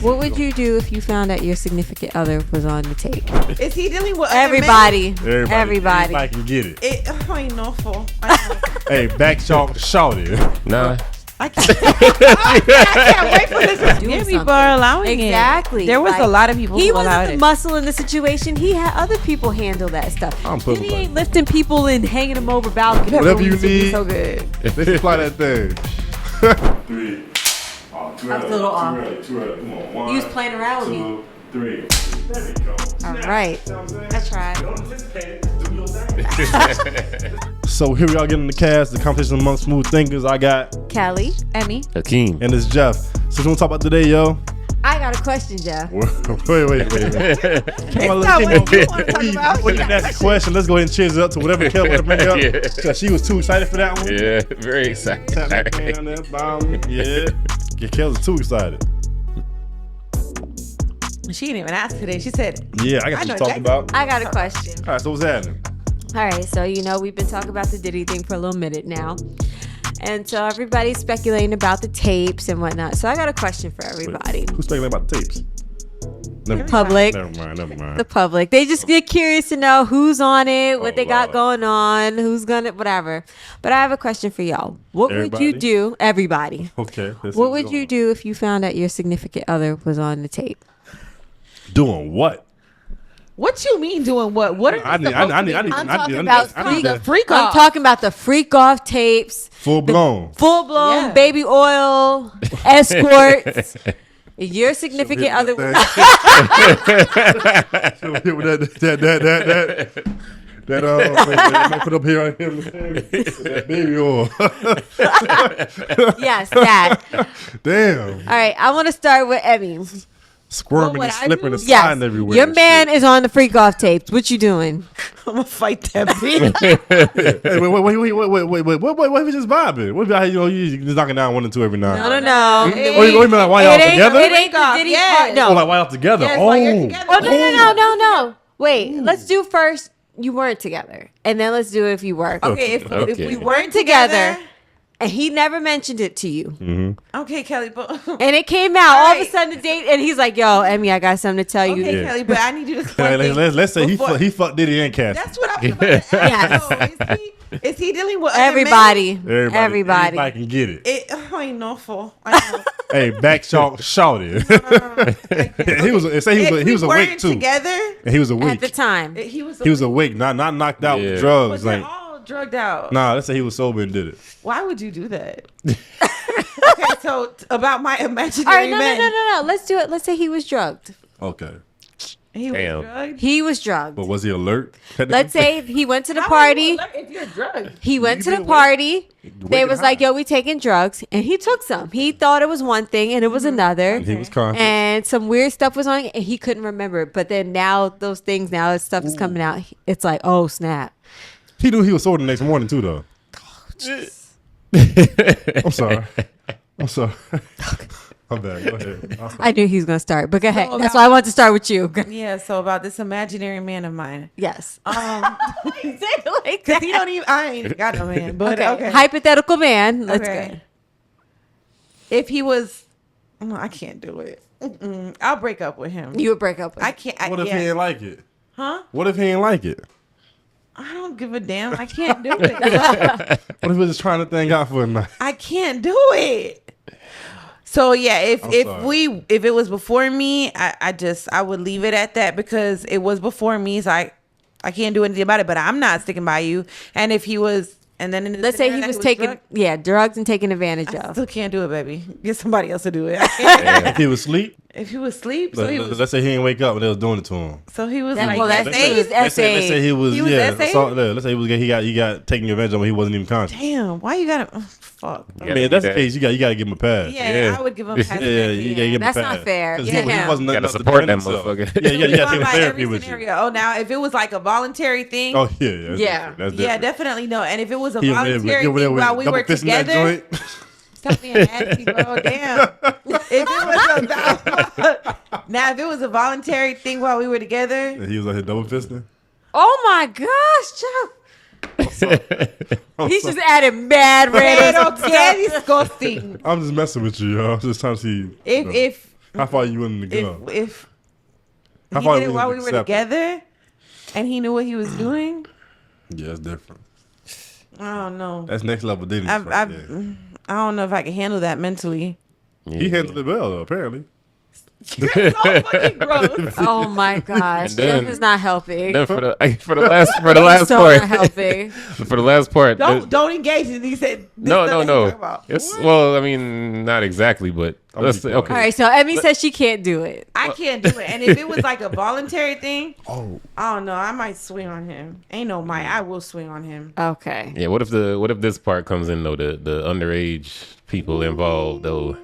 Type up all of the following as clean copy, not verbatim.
What would you do if you found out your significant other was on the tape? Is he dealing with Everybody. Everybody can get it. I ain't no fool. Hey, back shout it. Nah. I can't wait for this. Yeah, people are allowing it. Exactly. There was a lot of people he who wasn't allowed the it. muscle in the situation. He had other people handle that stuff. I'm He putting ain't lifting people and hanging them over balconies. Whatever you Pepperoni soup is need. so good. Let's apply that thing. 3. Oh, too That's a little off. Too early. Come on. 1, You was playing around with me. 2, 3. There we go. All right. I tried. Don't anticipate it. Do your thing. So here we are getting the cast, the competition among smooth thinkers. I got Kelly, Emmy. Hakeem. and it's Jeff. So what you want to talk about today, yo? I got a question, Jeff. Wait. Come on, It's not what you want to talk about. Before you ask the question, let's go ahead and cheers it up to whatever Kelly want to bring up. Yeah. Cause she was too excited for that one. Yeah, very excited. Tap that thing down there, bam. Yeah. Kelly's too excited. She didn't even ask today. She said, Yeah, I got I you know talking Jackson. about. I got a question. All right, so what's happening? All right, so we've been talking about the Diddy thing for a little minute now. And so everybody's speculating about the tapes and whatnot. So I got a question for everybody. Who's speculating about the tapes? Public. Never mind. The public. They just get curious to know who's on it, what they got Lord. going on, who's gonna, whatever. But I have a question for y'all. What would you Everybody? do, everybody? Okay. What would you do if you found out your significant other was on the tape? Doing what? what you mean doing what? What are I need the freak I'm off? talking about the freak off tapes, full blown. full blown Yeah. baby oil escorts. Your significant other. That put up here on him. That baby oil. Yes, that. Damn. All right, I want to start with Emmy. Squirming What and would I slipping do? and sliding Yes, everywhere. your and man shit. is on the freak off tapes. What you doing? I'm gonna fight that bitch. Hey, wait. What if we just vibing? What if you just knocking down 1 and 2 every night? No. Oh, you mean like why y'all together? It ain't the Diddy Yes. part. Oh, No. like why y'all together? Yes, Oh, while you're together. Oh, no. Wait, let's do first. You weren't together, and then let's do if you were. Okay, if Okay. we Weren't weren't together, together. and he never mentioned it to you, Okay, Kelly, but and it came out all of a Right. sudden the date, and he's like, "Yo, Emmy, I got something to tell you." okay, Yeah. Kelly, but I need you to explain. let's say before- he fucked Diddy and Cass. That's what I was about to ask. Yes. though. Is he dealing with other Everybody. Everybody can get it. men? I ain't no fool. I know. Hey, back shout it. he was awake too. Together, And he was At awake. the time, he was. He was awake, not knocked out Yeah. with drugs. Was they Like, all drugged out? nah, let's say he was sober and did it. Why would you do that? Okay, so about my imaginary all right, man. no. Let's do it. Let's say he was drugged. Okay, He was Damn. drugged. He was drugged. but was he alert? Let's say he went to the How are you party. alert if you're drugged? He went You to the been party. They waking was like, high. "Yo, we taking drugs," and he took some. He thought it was one thing, and it was another. And he was conscious. And some weird stuff was on, and he couldn't remember it. But then now those things, now that stuff is coming out. It's like, oh snap! He knew he was sober the next morning too, though. I'm sorry. I'm bad. Go ahead. I knew he was gonna start, but go ahead. So That's now- why I wanted to start with you. Yeah. So about this imaginary man of mine. Yes. Because like he don't even. I ain't got no man. But okay. Hypothetical man. Let's Okay. go. If he was, no, I can't do it. Mm-mm. I'll break up with him. You would break up with I him. can't. What if he ain't like it? Huh? What if he ain't like it? I don't give a damn. I can't do it. What if we're just trying to thing out for a night? I can't do it. So yeah, if sorry. if it was before me, I would leave it at that because it was before me. So I can't do anything about it. But I'm not sticking by you. And if he was, and then in the Let's say he scenario was that taking drugged, drugs and taking advantage I of. still can't do it, baby. Get somebody else to do it. I can't. If he was asleep, If he was asleep, so he was let's say he didn't wake up when they was doing it to him. like, well, that's Let's He say, was let's say he was, He was yeah. essayed? Let's say he got taken advantage of when he wasn't even conscious. damn, why you gotta fuck? I mean, if that's the case, you got to give him a pass. Yeah, I would give him a pass. Yeah, you gotta give him That's a pass. not fair. 'Cause Yeah. he wasn't Gotta enough to support defend that himself. motherfucker. Yeah, you got to Going take him by therapy every with you. scenario. Oh, now if it was like a voluntary thing, Oh yeah. Yeah. That's yeah, different. definitely no. And if it was a He over there voluntary with- thing while we double were fisting that together, joint. stop being nasty, bro. Damn. If it was a voluntary thing while we were together, And he was like double fisting. Oh my gosh, Jeff. I'm He's sorry. just added mad random pero qué disgusting. I'm just messing with you, y'all. I'm just trying to see. If How far you willing to go? If How he far did it you while we willing were to accept it? together, and he knew what he was doing, Yeah, it's different. I don't know. That's next level dating. I Right there. don't know if I can handle that mentally. He handled it well, though, apparently. You're so fucking gross. Oh my gosh, And then- this is not helping. Then for the last So part, not helping. for the last part, Don't engage in these. no. It's well, I mean, not exactly, but I'm let's gonna be okay. All right, so Emmy says she can't do it. I can't do it. And if it was like a voluntary thing, Oh, I don't know. I might swing on him. Ain't no might. I will swing on him. Okay. Yeah, what if this part comes in though? The underage people involved though.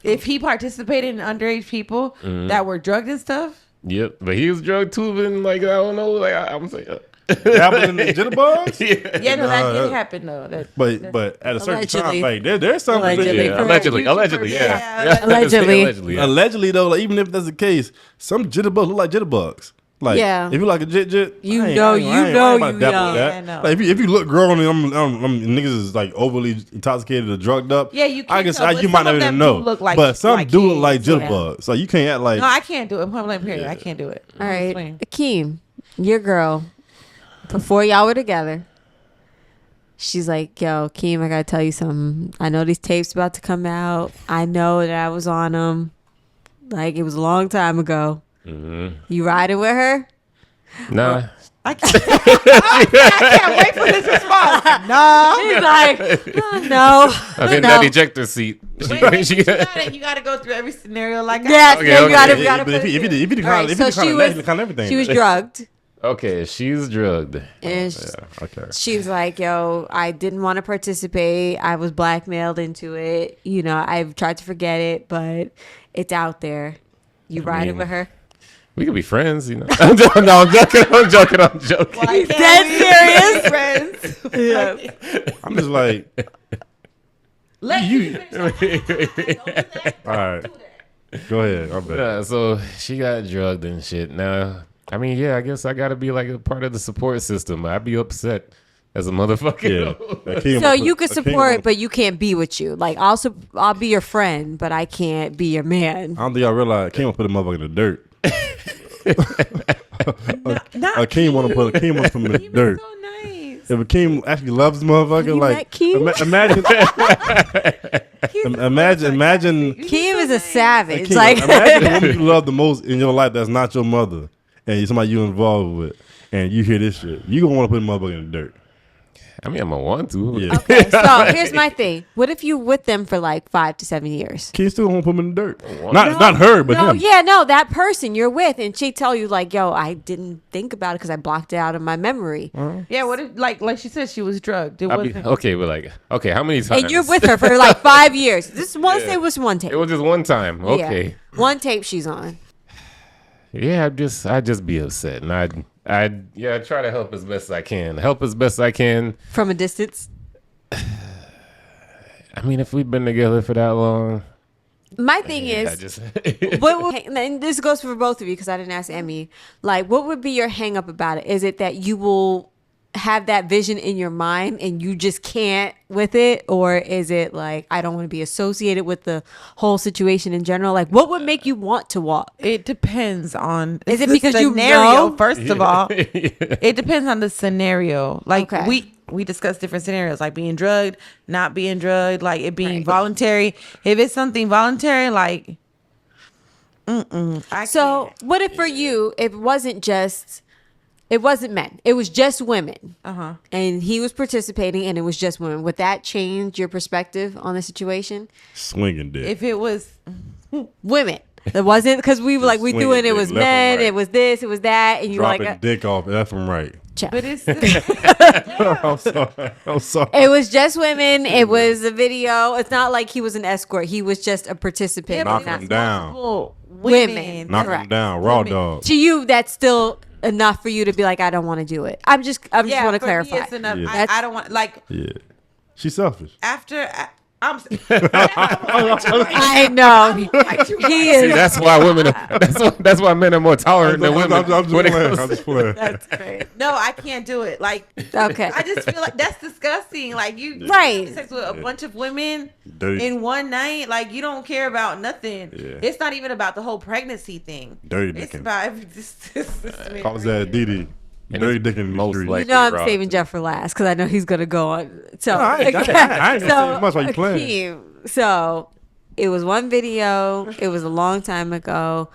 If he participated in underage people that were drugged and stuff, Yep, but he was drugged too, and like I don't know, like I'm saying. dabbling in the jitterbugs? yeah, no, that Nah, did that- happen though. But at a certain time, Allegedly. like there's something. Allegedly. Yeah, allegedly, Yeah, allegedly. Allegedly, though, like, even if that's the case, some jitterbugs look like jitterbugs. Like, Yeah. if you like a jit, You I ain't- know I ain't- you I ain't know about to you dabble young. with that. Yeah, no. Like, if you look grown and I'm niggas is like overly intoxicated or drugged up, Yeah, you I can't guess tell, but you might some not of even them know. do look like- but some like do look like kids, yeah. jitterbugs. So you can't act like. No, I can't do it. Point blank period. I can't do it. All right, Swing. Akeem, your girl, before y'all were together, she's like, yo, Akeem, I gotta tell you something. I know these tapes about to come out. I know that I was on them. Like, it was a long time ago. You riding with her? Nah, I can't wait for this response. No. He's like, oh, no. I'm in no. that ejector seat. You gotta go through every scenario like Yes, Okay, yeah, you okay. gotta, Yeah, we gotta but put if it you through. decline, All right, if so you decline she that, was- you decline everything. She was drugged. Okay, she's drugged. And Okay. she was like, yo, I didn't want to participate. I was blackmailed into it. You know, I've tried to forget it, but it's out there. You riding mean, with her? We could be friends, you know. I'm joking. I'm joking. He's dead serious. Friends. Yeah. I'm just like, Let you. you. All right. Go ahead. I'm back. Yeah, so she got drugged and shit. Now, I mean, yeah, I guess I gotta be like a part of the support system. I'd be upset as a motherfucker. Yeah. Akeem So wanna you put- could Akeem support, wanna- but you can't be with you. Like, I'll be your friend, but I can't be your man. I don't think I realized Akeem want to put a motherfucker in the dirt. Not Akeem want to put him in the He was dirt. so nice. If Akeem actually loves this motherfucker, You like met Keem? imagine Keem is a savage. Akeem, Like, imagine the woman you love the most in your life that's not your mother, and somebody you involved with, and you hear this shit, you gonna want to put a motherfucker in the dirt. I mean, I'm gonna want to. Yeah. okay, so here's my thing. What if you with them for like 5 to 7 years? Keem still gonna put him in the dirt. Not her, but No, him. yeah, no, that person you're with, and she tell you like, yo, I didn't think about it because I blocked it out of my memory. Yeah, what if like she said she was drugged. It I'd be, wasn't. okay, but like, okay, how many times? And you're with her for like 5 years. This was Yeah. it was one tape. It was just one time. Yeah. Okay. One tape she's on. Yeah, I'd just be upset, and I'd try to help as best I can. Help as best I can. From a distance. I mean, if we've been together for that long, My thing I is, just what would, and this goes for both of you because I didn't ask Emmy. Like, what would be your hang up about it? Is it that you will have that vision in your mind and you just can't with it? Or is it like, I don't want to be associated with the whole situation in general? Like, what would make you want to walk? It depends on. Is it the because you scenario? know? First of all, it depends on the scenario. Like Okay. we discussed different scenarios, like being drugged, not being drugged, like it being voluntary. If it's something voluntary, like, I So, can't. what if for you, it wasn't men, it was just women, and he was participating, and it was just women? Would that change your perspective on the situation? Swinging dick. If it was, Women. It wasn't because we were like we Swinging doing it dick, was left and men, right. it was this, it was that, and you were Dropping like, dick off left and right. but it's I'm sorry. I'm sorry. it was just women. It was a video. It's not like he was an escort. He was just a participant. Knock Not- him down. multiple Women. Knock him Correct. down. Raw Women. dog. To you, that's still enough for you to be like, I don't want to do it. I just want to for me, clarify. it's enough. Yeah. I don't want like Yeah. She's selfish. after I know. He See, is. that's why women. That's why men are more tolerant than women. I'm just when it playing. comes I'm to- just playing. That's great. No, I can't do it. Like, Okay. I just feel like that's disgusting. Like you Right. having sex with a bunch of women Dirty. in one night. Like you don't care about nothing. Yeah. It's not even about the whole pregnancy thing. Dirty It's dicking. about this Calls that DD. And Dirty it's dick in the most street. like- You know I'm Rock. saving Jeff for last because I know he's gonna go on. So No, I ain't gonna say much while you playing. Akeem, so it was one video. It was a long time ago.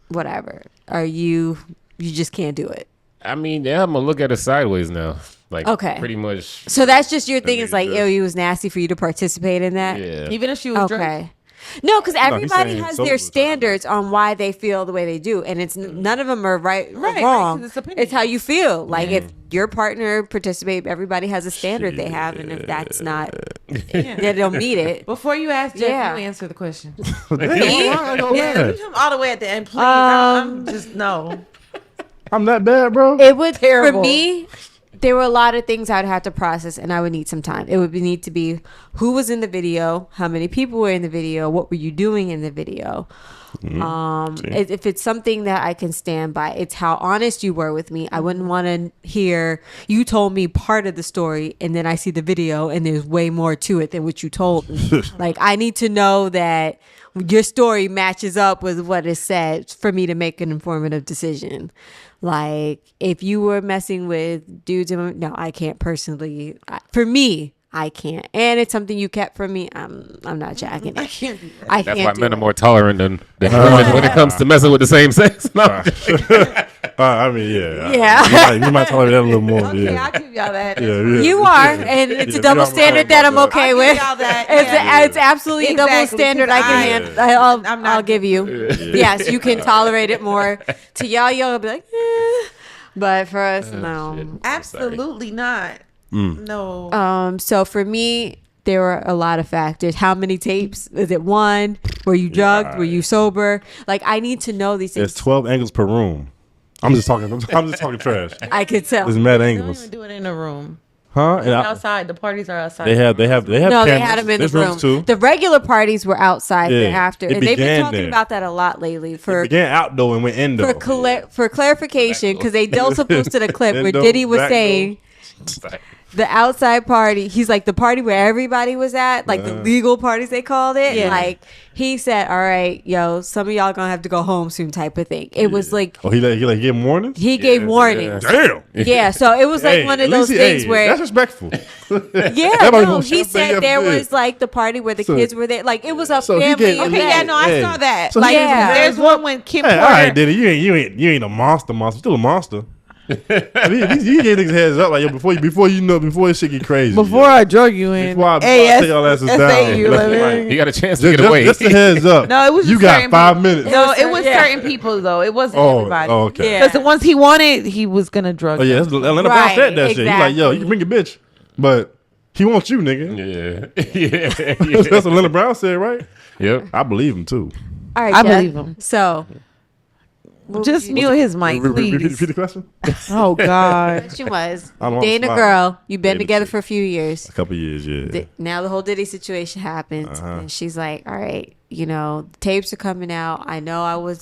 Whatever. You just can't do it. I mean, yeah, I'm gonna look at it sideways now. Like, Okay. pretty much. So that's just your thing. That It's like, nigga ew, he was nasty for you to participate in that. Yeah. Even if she was drunk. Okay. No, because everybody saying has sober their time. standards on why they feel the way they do, and it's none of them are right or Right, wrong. 'cause it's opinion. It's how you feel. Like if your partner participate, everybody has a standard they have, and if that's not, they don't meet it. Before you ask Jeff, Yeah. you answer the question. Damn, I know Yeah, that. leave him all the way at the end, please. I'm just no. I'm that bad, bro. It would Terrible. for me. There were a lot of things I'd have to process, and I would need some time. It would need to be who was in the video, how many people were in the video, what were you doing in the video. If it's something that I can stand by, it's how honest you were with me. I wouldn't want to hear you told me part of the story, and then I see the video, and there's way more to it than what you told me. Like I need to know that your story matches up with what is said for me to make an informative decision. Like if you were messing with dudes, no, I can't personally. For me, I can't, and it's something you kept from me. I'm not jacking it. I can't do that. I That's can't why do men it. are more tolerant than women when it comes to messing with the same sex. No. I mean, yeah. Yeah. You might tolerate that a little more. Okay, Yeah. I'll give y'all that. Yeah, yeah. You are, and it's Yeah, a double we are standard talking that I'm about that. okay I'll with. give y'all that. It's, Yeah. it's absolutely a double Exactly, standard I 'cause can I- hand. I'll I'm not give you. Yes, you can tolerate it more. To y'all will be like, but for us, no. shit. Absolutely not. No. So for me, there were a lot of factors. How many tapes? Is it one? Were you drugged? Were you sober? Like I need to know these There's things. 12 angles per room. I'm just talking trash. I could tell. There's mad They don't angles. even do it in a room. Huh? It's And outside. The parties are outside. they have No, cameras. they had them in the There's room. rooms too. The regular parties were outside Yeah. thereafter, It and they've been began talking there. about that a lot lately. It For began outdoor and went indoor. for clarification, because they also posted a clip where Indoor, Diddy was back saying the outside party. He's like the party where everybody was at, like the legal parties they called it. Yeah. Like he said, "All right, yo, some of y'all gonna have to go home soon," type of thing. It was like Oh, he gave warnings? he gave warnings. Damn. Yeah, so it was like one of at those least things hey, where that's respectful. yeah, Everybody no, goes he champagne said there after was like the party where the So- kids were there. Like it was a So he family gave- event. Okay, yeah, no, I Hey. saw that. So like, he was there's one when Kim Hey, Porter. all right, Diddy, you ain't a monster. Still a monster. You gave niggas heads up like yo before this shit get crazy. Before I drug you in, Before I take y'all asses down. you, let me- Right. You got a chance to Just, get away. just a heads up. No, it was you just got certain 5 people. minutes. No, it was Yeah. certain people though. It wasn't Oh, everybody. oh, okay. Yeah. Because the ones he wanted, he was gonna drug. Oh yeah, them. that's Atlanta Right, said that shit. He's like, yo, you exactly. can bring a bitch, but he wants you, nigga. Yeah. That's what Atlanta Brown said, right? Yep. I believe him too. All right, I Jeff. believe him. So, Just mute his mic, Repeat please. the question. Oh God. question was I don't dating a smile. girl. You've been Dating together chick. for a few years. A couple years, yeah. Now the whole Diddy situation happens, and she's like, "All right, you know, the tapes are coming out. I know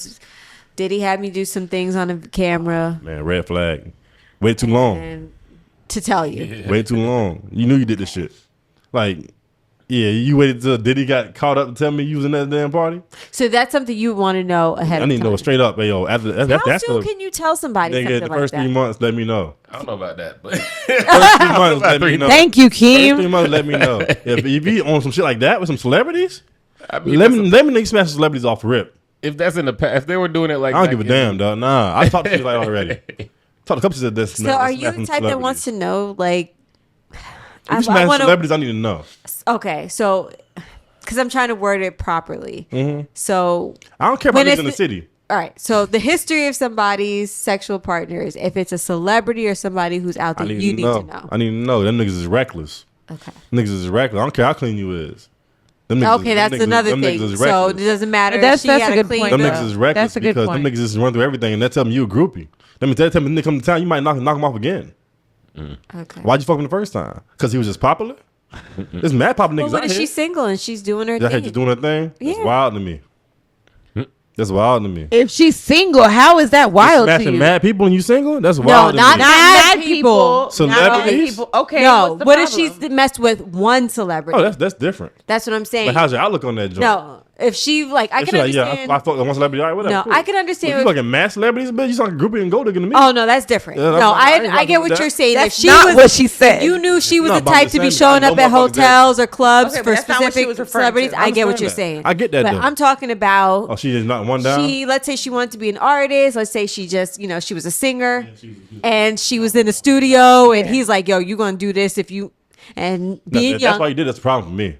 Diddy had me do some things on the camera, Man, red flag. Way too long. and to tell you, Way too long. You knew you did this shit. Like, yeah, you waited till Diddy got caught up to tell me you was in that damn party. so that's something you want to know ahead I of need time. to know straight up. Hey, yo, after How that's soon the can you tell somebody nigga, something the like first that? 3 months, let me know. I don't know about that, but First 3 months, let me know. Thank you, First 3 Keem. months, let me know. If you be on some shit like that with some celebrities, I mean, let me niggas smash the celebrities off the rip. if that's in the past, if they were doing it like I don't back give a in- damn, dog. Nah, I talked to you like already. Talked to a couple of this. So are you the type that wants to know, like, If you smash wanna- celebrities, I need to know. Okay, so because I'm trying to word it properly. So I don't care about When niggas it's in the the- city. all right, so the history of somebody's sexual partners, if it's a celebrity or somebody who's out I there, need you to need know. to know. I need to know. Them niggas is reckless. Okay. Niggas is reckless. I don't care how clean you is. Them niggas Okay, is- that's them niggas- another them thing. niggas is So it reckless. doesn't matter. That's- if she that's had a good clean point, Them though. niggas is reckless That's a good because point. them niggas just run through everything and they tell me you a groupie. Let me tell them nigga come to town, you might knock him off again. Okay. Why'd you fuck him the first time? Because he was just popular? There's mad popping But niggas what out if here. she's single and she's doing her That thing? just doing her thing. That's Yeah. wild to me. That's wild to me. If she's single, how is that wild to Smashing you? mad people and you single? That's No, wild. not to me. mad people. Celebrities? Okay. No, what's the what if problem? she's messed with one celebrity? Oh, that's different. That's what I'm saying. But how's your outlook on that joint? No, if she like, I If can she like, understand. I fucked one celebrity. All right, whatever. No, cool. I can understand If you if- fucking mad celebrities, bitch, you talking groupie and gold digger to me. Oh no, that's different. Yeah, that's no, not- I ain't I rocking get with what that. you're saying. That's if she not was, what she said. if you knew she was No, the but I'm type just to be saying, showing I up know at motherfuckers that- hotels or clubs Okay, but for that's not what she specific was referring to. celebrities, I I get what understand you're that. saying. I get that, But though. I'm talking about. Oh, she is not one down. Let's say she wanted to be an artist. Let's say she just, she was a singer and she was in the studio and he's like, yo, you going to do this if you, and being That's young. why you did. That's a problem for me.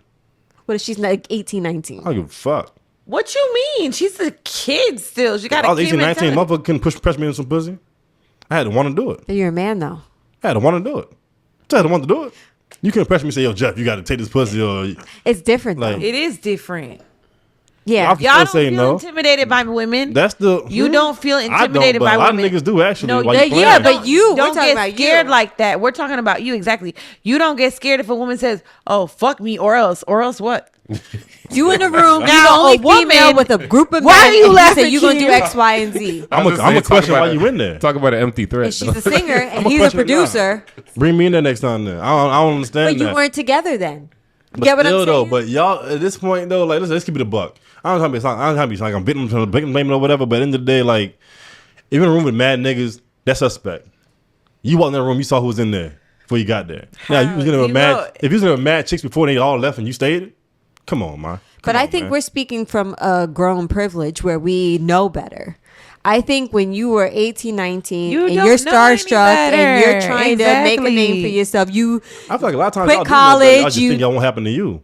What if she's like 18, 19? I don't give a fuck. What you mean? She's a kid still. She got I a was kid 18, 19. mentality. Motherfucker couldn't press me into some pussy. I had to want to do it. You're a man though. I had to want to do it. I had to want to do it. You couldn't press me and say, yo, Jeff, you got to take this pussy. Or It's different Like- though. It is different. Yeah. I'll Y'all don't say feel no. intimidated by women. That's the. You don't feel I intimidated don't, but by a lot women. of niggas do actually. No, while yeah, you playing. yeah, but you- we're don't talking get about scared you. like that. We're talking about you exactly. You don't get scared if a woman says, "Oh, fuck me," or else what? You in a room, you Now, the only a woman- female with a group of Why men. are you and laughing, say you gonna do Keith? X, Y, and Z. I'm a question why you in there. Talk about an empty threat. And she's a singer and I'ma he's a question it now. producer, Bring me in there next time. Then I don't understand but you that. weren't together then. You But get what still, I'm though, saying? but y'all at this point though, like let's keep it a buck. I don't trying to be like I'm victim blaming or whatever. But at the end of the day, like if you're in a room with mad niggas, that's suspect. You walked in that room, you saw who was in there before you got there. Now you was in there with mad. If you was in there with mad chicks before they all left and you stayed, come on, man. But I think we're speaking from a grown privilege where we know better. I think when you were 18, 19 You and don't you're know any starstruck and you're better. trying to make a name Exactly. Oh, for yourself, you I feel like a lot of times quit y'all do know better. college, Y'all just you- think y'all won't happen to you.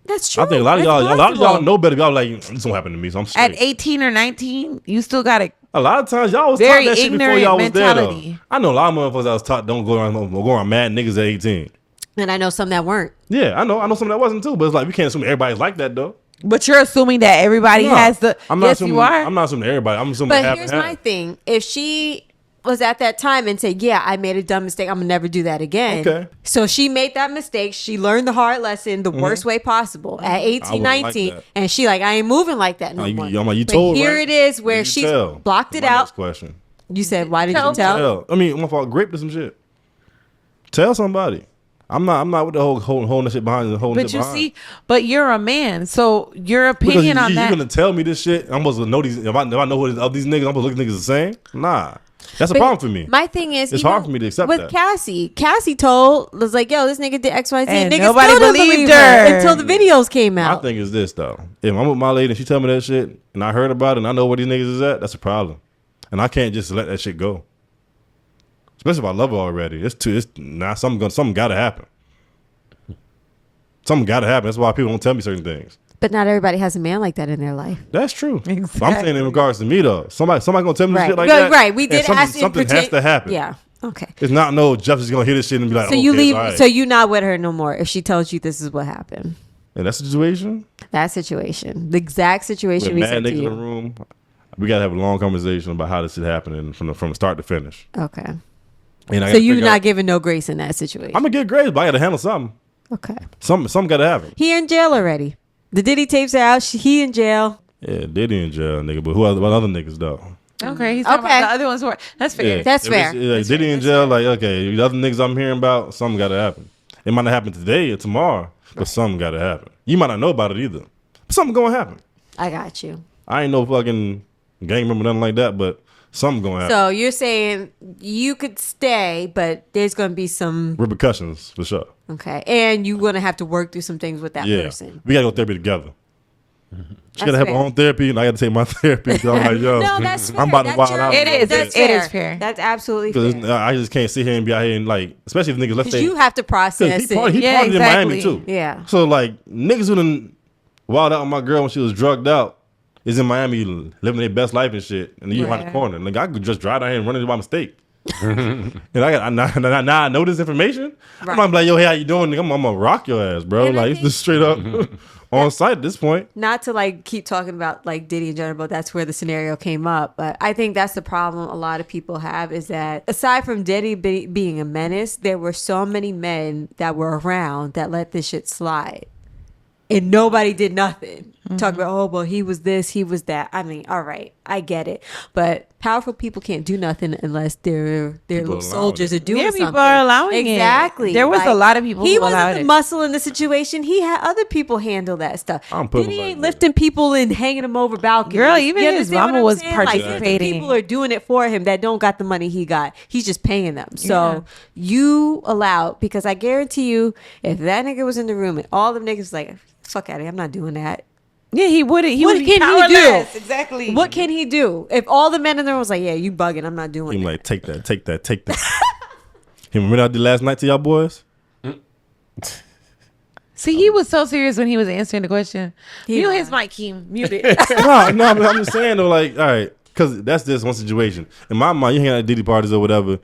that's true. I think a lot of That's y'all possible. know better. Y'all like this won't happen to me, so I'm straight. At 18 or 19, you still got to. A lot of times y'all was Very taught that shit before ignorant y'all was there though. mentality. I know a lot of motherfuckers that was taught don't go around mad niggas at 18. And I know some that weren't. Yeah, I know some that wasn't too, but it's like we can't assume everybody's like that though. But you're assuming that everybody No, has the. I'm not Yes, assuming, you are. I'm not assuming everybody. I'm assuming But half here's and my half. thing. If she was at that time and said, yeah, I made a dumb mistake, I'm going to never do that again. Okay. So she made that mistake. She learned the hard lesson the worst way possible at 18, wouldn't like 19. that. And she like, I ain't moving like that no You- more. I'm like, you But told, here right? it is where You she tell. blocked it My out. Next question. You said, why did Tell. you tell? Tell. I mean, my fault. Grape to some shit. Tell somebody. I'm not with the whole holding that shit behind. Holding But it you behind. see, but you're a man, so your Because opinion on you're that. gonna tell me this shit. I'm supposed to know these. If I know who of these niggas, I'm supposed to look at niggas the same. Nah, that's a But problem for me. My thing is, It's even hard for me to accept with that. Cassie was like, yo, this nigga did X, Y, Z. And Niggas nobody still didn't believed believe her. until the videos came My out. thing is this though: if I'm with my lady and she tell me that shit, and I heard about it, and I know where these niggas is at, that's a problem, and I can't just let that shit go. Especially if I love her already. It's something gotta happen. Something gotta happen. That's why people don't tell me certain things. But not everybody has a man like that in their life. That's true. Exactly. But I'm saying in regards to me though, somebody gonna tell me Right. shit like Right, that. right. We and did ask something has to happen. Yeah. Okay. It's not no Jeff is gonna hear this shit and be like, So okay, you leave. all right. So you not with her no more if she tells you this is what happened. In that situation, That situation, the exact situation with we mad said to niggas in the you. room, we gotta have a long conversation about how this shit happening from start to finish. Okay. And I So gotta you're figure not out- giving no grace in that situation. I'm gonna get grades, but I gotta handle something. Okay. Something gotta happen. He in jail already. The Diddy tapes are out. He in jail. Yeah, Diddy in jail, nigga. But what other niggas though? Okay, he's talking Okay. about the other ones. That's fair. Yeah, That's if it's- fair. yeah, That's Diddy fair. in jail, like okay, the other niggas I'm hearing about, something gotta happen. It might not happen today or tomorrow, but something gotta happen. You might not know about it either. But something gonna happen. I got you. I ain't no fucking gang member, nothing like that, but something gonna happen. So you're saying you could stay, but there's going to be some Repercussions for sure. okay, and you're going to have to work through some things with that Yeah, person. we gotta go therapy together. She That's gotta have her fair. own therapy, and I gotta take my therapy. 'Cause I'm like, yo, No, that's fair. I'm about to That's wild your- out. It is. That's It is fair. That's absolutely Because fair. I just can't sit here and be out here and like, especially if niggas let's Because say you have to process he it. Yeah, partied in Miami exactly. too. Yeah. So like niggas who done wild out on my girl when she was drugged out is in Miami living their best life and shit, and you around the Right. corner. Like I could just drive down here and run into by mistake. And now I know this information. Right. I'm like, yo, hey, how you doing? Nigga? I'm gonna rock your ass, bro. And I Like it's think- just straight up on site at this point. Not to like keep talking about like Diddy in general, but that's where the scenario came up. But I think that's the problem a lot of people have is that aside from Diddy being a menace, there were so many men that were around that let this shit slide. And nobody did nothing. Talk about, oh, well, he was this, he was that. I mean, all right, I get it. But powerful people can't do nothing unless their little soldiers are doing something. People are allowing it. Exactly. There was a lot of people He who wasn't allowed the it. muscle in the situation. He had other people handle that stuff. I'm putting Diddy it like ain't that. lifting people and hanging them over balconies. Girl, even You his understand what mama I'm was saying? Like, participating. people are doing it for him that don't got the money he got. He's just paying them. So you allow, because I guarantee you, if that nigga was in the room and all them niggas like, fuck out of here, I'm not doing that. Yeah, he wouldn't. What would be can he do? powerless. Exactly. What can he do? If all the men in there was like, yeah, you bugging, I'm not doing He it. like, take that. He remember what I did last night to y'all boys? See, he was so serious when he was answering the question. He Mute was. his mic, Keem. Mute it. no, I'm just saying though, like, all right, because that's just one situation. In my mind, you hang out at Diddy parties or whatever.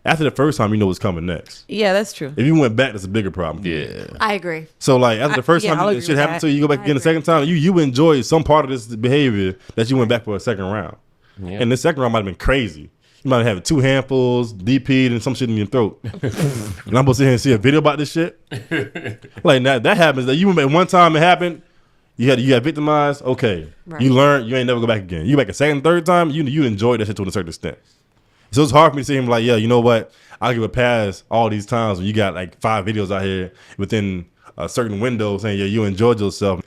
After the first time, you know what's coming next. Yeah, that's true. If you went back, that's a bigger problem. Yeah. I agree. So like after the first yeah, time I'll shit agree with happened that. to you, you go back I again the agree. second time, you enjoy some part of this behavior that you went back for a second round. Yeah. And the second round might have been crazy. You might have 2 handfuls, DP'd, and some shit in your throat. And I'm supposed to sit here and see a video about this shit. Like that happens. That you went back one time, it happened. You got victimized. Okay, Right. you learned. You ain't never go back again. You back a second, third time. You enjoyed that shit to a certain extent. So it's hard for me to see him like, yeah, you know what? I'll give a pass all these times when you got like 5 videos out here within a certain window saying, yeah, you enjoyed yourself.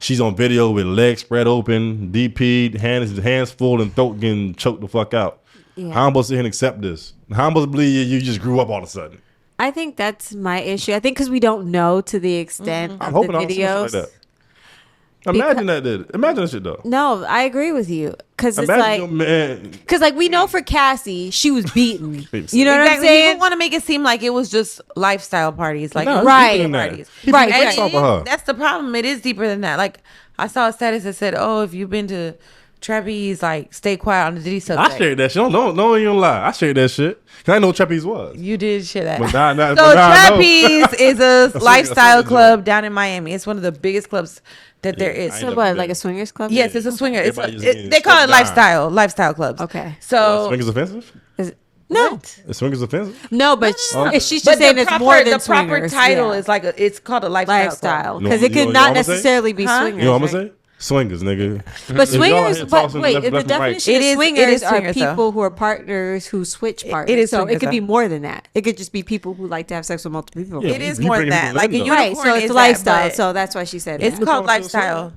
She's on video with legs spread open, DP'd, hands full, and throat getting choked the fuck out. Yeah. How am I supposed to sit here and accept this? How am I supposed to believe you just grew up all of a sudden? I think that's my issue. I think because we don't know to the extent I'm of hoping the I don't see shit videos. like that. Imagine that did. Imagine that shit though. No, I agree with you. Because it's Imagine like, your man. because like we know for Cassie, she was beaten. You know what I'm Exactly. saying? People want to make it seem like it was just lifestyle parties, like No, it's Right. deeper than that. parties. He Right. put And bricks off of her. That's the problem. It is deeper than that. Like I saw a status that said, "Oh, if you've been to trapeze, like stay quiet on the Diddy I subject." shared that shit. Don't even lie. I shared that shit. Cause I know what trapeze was. You did share that. But now- so but now I know. trapeze is a lifestyle a club down in Miami. It's one of the biggest clubs that there Yeah, is. I So ain't what, never like been. a swingers club? Yes, it's a swinger. It's Everybody just they getting call it struck down. lifestyle clubs. Okay. So Swingers offensive? Is, no, What? Is swingers offensive? no, but she's just saying it's more than the proper swingers. title Yeah. is like it's called a lifestyle. lifestyle Club. because You it know could what not I'm gonna say? necessarily be Huh? swingers. You know what I'm right? gonna say? Swingers, nigga. But If y'all out swingers, here but tossing wait, left- if the left and right- definition It of is swingers are swingers, people though. who are partners who switch partners. is so it swingers, could be though. more than that. It could just be people who like to have sex with multiple people. Yeah. It is You more than bringing that. people Like a in, though. unicorn Right, so is it's a that, lifestyle. but So that's why she said it's that. called Unicorn still lifestyle.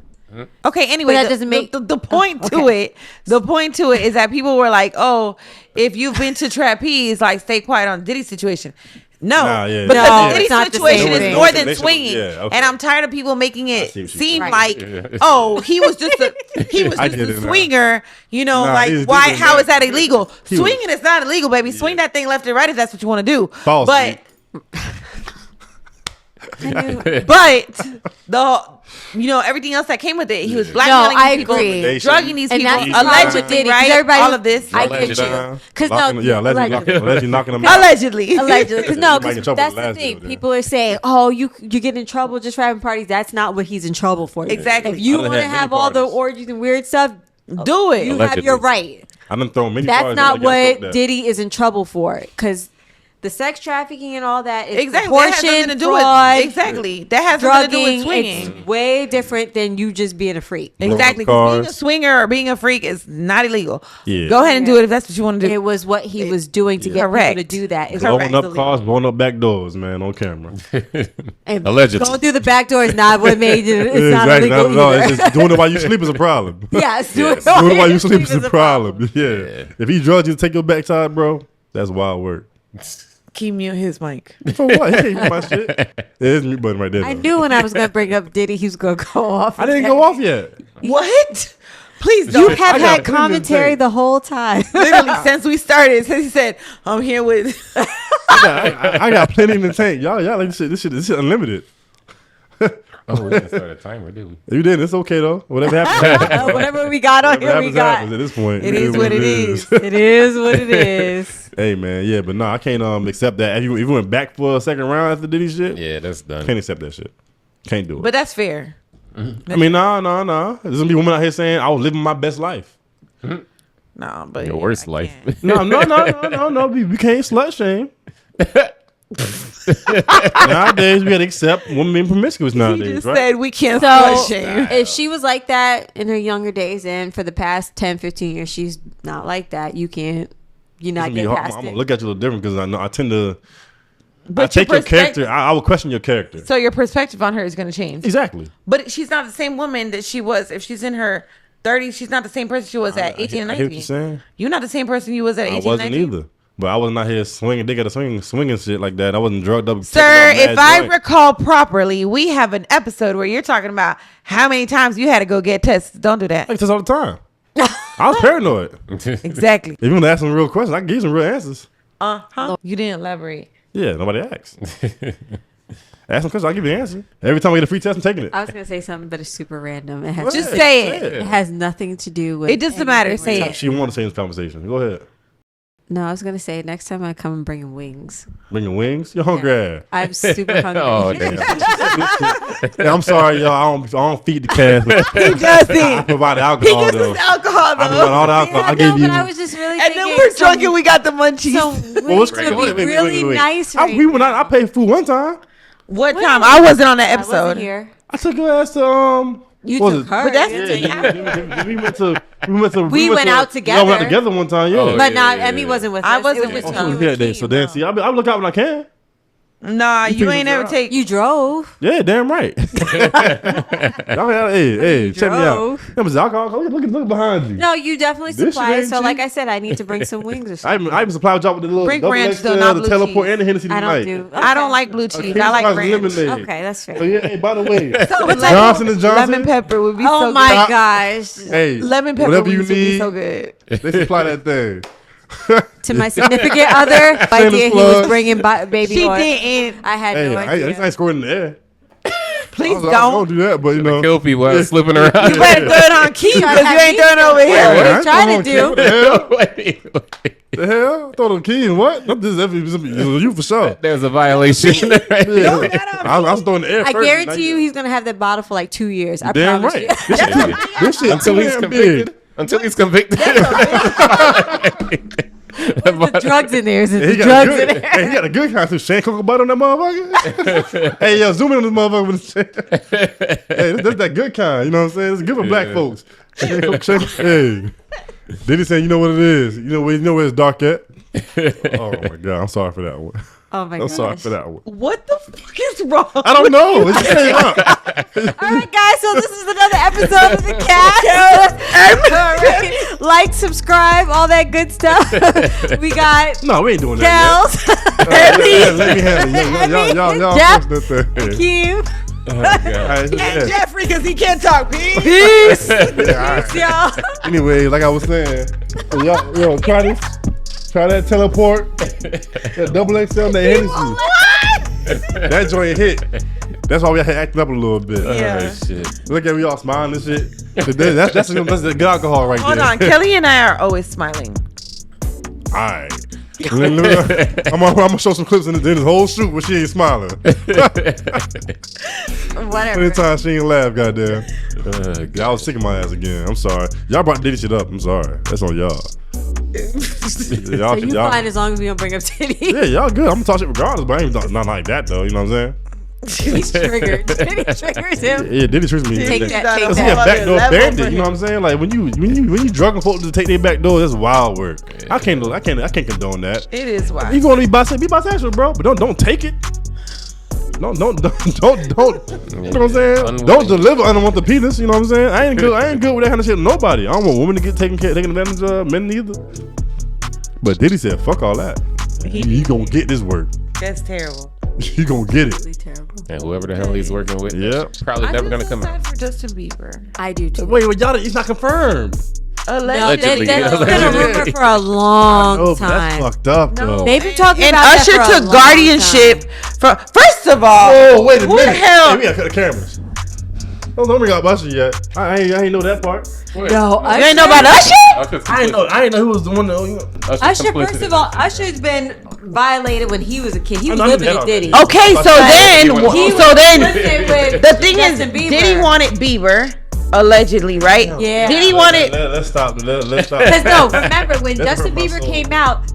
Okay, anyway, But that doesn't make- the point to Okay. it. The point to it is that people were like, "Oh, if you've been to trapeze, like stay quiet on Diddy situation." No, Nah, yeah. because No, the Diddy it's not the situation same is thing. more than They should- swinging, yeah, okay. and I'm tired of people making I it see what you're seem saying. like, Yeah. "Oh, he was just a I get a it now. swinger." You know, Nah, like he's why? different How than is that that. illegal? He was- Swinging is not illegal, baby. Swing that thing left and right if that's what you want to do. False, but G. but everything else that came with it, he was blackmailing I these people, agree. drugging these And people, that's the problem with allegedly, Diddy, 'cause right? everybody All was- of this, I Allegedly. get you. Because no, allegedly knocking them out. allegedly. Allegedly, because no, You might get in because trouble that's for the last thing. video, People are saying, "Oh, you get in trouble just for having parties." That's not what he's in trouble for. Exactly. If you I done want to had many have all the parties. orgies and weird stuff, Do it. you have Allegedly. your right. I done thrown many That's parties not that got choked what at. Diddy is in trouble for. Because the sex trafficking and all that is Exactly. That has proportion, nothing to do fraud, with exactly. That has nothing to do drugging. with swinging. It's way different than you just being a freak. Exactly. 'Cause Cars. being a swinger or being a freak is not illegal. Yeah. Go ahead and do it if that's what you want to do. It was what he was doing to get Correct. people to do that. Is Blowing what up was cars, illegal. blowing up back doors, man, on camera. And Allegedly. going through the back door is not what made it. It's not Exactly, illegal not at all. either. It's just doing it while you sleep is a problem. Yes, Doing it while you sleep is a problem. Yeah. If he drugs you to take your backside, bro, that's wild work. Keep mute his mic. For what? He can't hear my shit. There's mute button right there. I though. knew when I was going to bring up Diddy, he was going to go off. I didn't go off yet. What? Please You don't. have I got had plenty to commentary say. the whole time. Literally since we started, since he said, "I'm here with." I got plenty in the tank. Y'all like this shit. This shit unlimited. Oh, we didn't start a timer, did we? You did. It's okay though. Whatever happens. Whatever we got on Whatever here, we happens, got. happens at this point. It is what it is. It is what it is. Hey man, yeah, but no, I can't accept that. If you went back for a second round after Diddy shit, Yeah, that's done. can't accept that shit. Can't do it. But that's fair. I mean, no. There's gonna be women out here saying I was living my best life. No, but Your worst I life. can't. No. We can't slut shame. Nowadays, we gotta accept women being promiscuous He nowadays, just right? said we can't So slut shame. if she was like that in her younger days, and for the past 10, 15 years, she's not like that. You're not getting past I'm it. gonna look at you a little different because I know I tend to. But I take your your character. I will question your character. So your perspective on her is going to change. Exactly. But she's not the same woman that she was. If she's in her 30s, she's not the same person she was at 18 and I 19. hear what you're saying. You're not the same person you was at 18 I and wasn't 19. either. But I wasn't out here swinging. They got a swinging shit like that. I wasn't drugged up. Sir, taking if off I mad joint. recall properly, we have an episode where you're talking about how many times you had to go get tests. Don't do that. I get this all the time. I was paranoid. Exactly. If you want to ask some real questions, I can give you some real answers. You didn't elaborate. Yeah, nobody asked. Ask some questions, I'll give you the answer. Every time I get a free test, I'm taking it. I was gonna say something, but it's super random. It has, Just say it. it has nothing to do with. It doesn't matter. anything Say we're it. She wanted to say in this conversation. Go ahead. No, I was gonna say next time I come and bring wings. Bringing wings. You're hungry. I'm super hungry. Oh, damn. Yeah, I'm sorry, y'all. I don't feed the cast. He does I it. provide He alcohol, gives though. us alcohol, I provide though. all the alcohol. Yeah, I gave no, you. but I was just really And thinking then we're drunk some- and we got the munchies. some Well, what's wings would crazy- be really nice. Right We went out. now. I paid food one time. What time? I wasn't on that I wasn't episode. here. I took her ass to You what was took it? her. But that's yeah. the Yeah, we went to. We went out Yeah, we went out together. together one time. Yeah. Oh, But yeah, not yeah, Emmy yeah. wasn't with us. I It wasn't was with just you. Oh, and yeah, day. Keem. So then, see, I look out when I can. Nah, you ain't ever take. You drove. Yeah, damn right. Y'all, hey, check me out. drove. That was alcohol. Look behind you. No, you definitely This shit supplied. ain't So, like cheap. I said, I need to bring some wings or I something. even supply a job with the little Brick double Ranch, XL, though, not the blue teleport, cheese. and the Hennessy I don't tonight. do. I don't Okay. like blue cheese. I like ranch. Lemonade. Okay, that's fair. So yeah, hey, by the way, But Johnson and Johnson. lemon pepper would be Oh so my good. gosh! Hey, Lemon pepper whatever you wings would be need, so good. they supply that thing. To my significant other, idea he was plug. bringing baby She oil. didn't. I had Hey, no I idea. ain't scoring in the air. Please I was don't. gonna do that, but you know. Kill people while slipping around. You better throw it on Keith because you ain't throwing it over What here. are I you trying ain't to do? What the hell? Wait. The hell? Throw the key and what? This is you for sure. There's a violation. Yeah. I was throwing the air I first. guarantee you, he's gonna have that bottle for like 2 years. I Damn promise right. you. This shit Until he's damn convicted. big. Until he's convicted. The drugs in there. Is it Hey, he the got drugs a in good, there? hey, he got a good kind of shane cocoa butter on that motherfucker. Hey, yo, zoom in on this motherfucker with the shane. Hey, that's that good kind. You know what I'm saying? It's good for black folks. Hey, then he saying, you know what it is? You know where it's dark at? Oh my god, I'm sorry for that one. Oh my I'm gosh! sorry for that one. What the fuck is wrong? I don't know. It just came up. All right, guys. So this is another episode of the cast. All right. Like, subscribe, all that good stuff. We got No, we ain't doing that. Kels, Yet. Let me handle it. Y'all Jeff, first that thing. Keem. Oh, God. All right, And yeah. Jeffrey because he can't talk. Peace. Yeah, all right. Peace, y'all. Anyway, like I was saying, yo, try this. Try that teleport. That double XL and that Hennessy. That joint hit. That's why we had acting up a little bit. Yeah. Oh, shit. Look at we all smiling and shit. That's the good alcohol right Hold there. on. Kelly and I are always smiling. All right. I'm gonna show some clips in this whole shoot where she ain't smiling. Whatever. Anytime she ain't laugh, goddamn. Y'all was sick of my ass again. I'm sorry. Y'all brought Diddy shit up. I'm sorry. That's on y'all. So you fine as long as we don't bring up titties. Yeah, y'all good. I'm gonna talk shit regardless, but I ain't not like that though. You know what I'm saying? He's triggered. Titty triggers him. Yeah, Diddy triggers me. Take that. Take Cause he a that. backdoor Level bandit. for You know what I'm saying? Like when you drug and folks to take their back door, that's wild work. I can't condone that. It is You why. gonna be bisexual, bro, but don't take it. Don't. You know what I'm saying? Don't deliver unwanted penis. You know what I'm saying? I ain't good with that kind of shit. Nobody. I don't want women to get taken advantage of, men neither. But Diddy said, "Fuck all that. You gonna get this work. That's terrible. You gonna get it." Really terrible. And whoever the hell he's working with, Yep. probably never gonna come out. for Justin Bieber. I do too. Wait, y'all. It's not confirmed. No, Allegedly. that's been a rumor for a long Oh, that's time. fucked up though. They've been talking And about that Usher for a took long guardianship for. First of all, Oh, wait a who minute. the hell? Hey, we gotta cut the cameras. Don't bring up Usher yet. I ain't know that part. time. No, You ain't know about Usher? I ain't know who was the one that. Usher, first of all, Usher's been violated when he was a kid. He was I living know with Diddy. that. Okay, so But then, he was living with the thing is, Justin Bieber. Diddy wanted Bieber, allegedly, right? Yeah. Diddy wanted. Let's stop. Let's stop. Because no, remember when Justin Bieber came out,